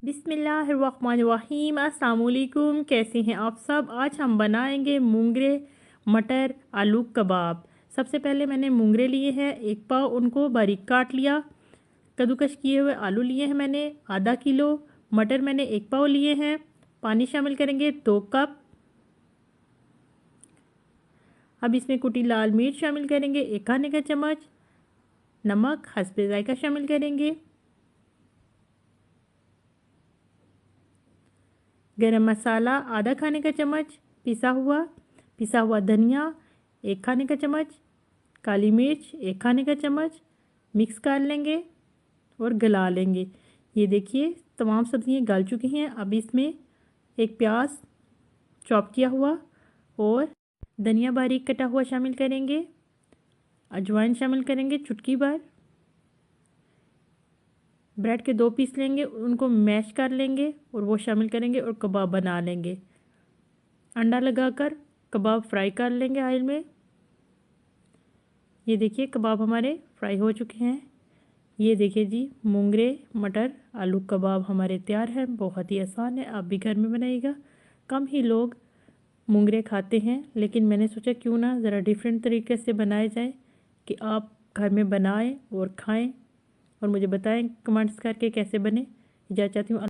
बिस्मिल्लाहिर्रहमानिर्रहीम। अस्सलाम वालेकुम। कैसे हैं आप सब। आज हम बनाएंगे मूंगरे मटर आलू कबाब। सबसे पहले मैंने मूंगरे लिए हैं 1 पाव, उनको बारीक काट लिया। कद्दूकस किए हुए आलू लिए हैं मैंने आधा किलो। मटर मैंने 1 पाव लिए हैं। पानी शामिल करेंगे 2 कप। अब इसमें कुटी लाल मिर्च शामिल करेंगे 1 खाने का चम्मच। नमक हस्बे जायका शामिल करेंगे। गरम मसाला आधा खाने का चम्मच। पिसा हुआ धनिया 1 खाने का चम्मच। काली मिर्च 1 खाने का चम्मच। मिक्स कर लेंगे और गला लेंगे। ये देखिए तमाम सब्जियां गल चुकी हैं। अब इसमें एक प्याज चॉप किया हुआ और धनिया बारीक कटा हुआ शामिल करेंगे। अजवाइन शामिल करेंगे चुटकी भर। ब्रेड के 2 पीस लेंगे, उनको मैश कर लेंगे और वो शामिल करेंगे और कबाब बना लेंगे। अंडा लगाकर कबाब फ्राई कर लेंगे ऑयल में। ये देखिए कबाब हमारे फ्राई हो चुके हैं। ये देखिए जी मूंगरे मटर आलू कबाब हमारे तैयार हैं। बहुत ही आसान है, आप भी घर में बनाइएगा। कम ही लोग मूंगरे खाते हैं, लेकिन मैंने सोचा क्यों ना ज़रा डिफरेंट तरीके से बनाए जाए कि आप घर में बनाएं और खाएं और मुझे बताएं कमेंट्स करके कैसे बने। इजाज़त चाहती हूँ।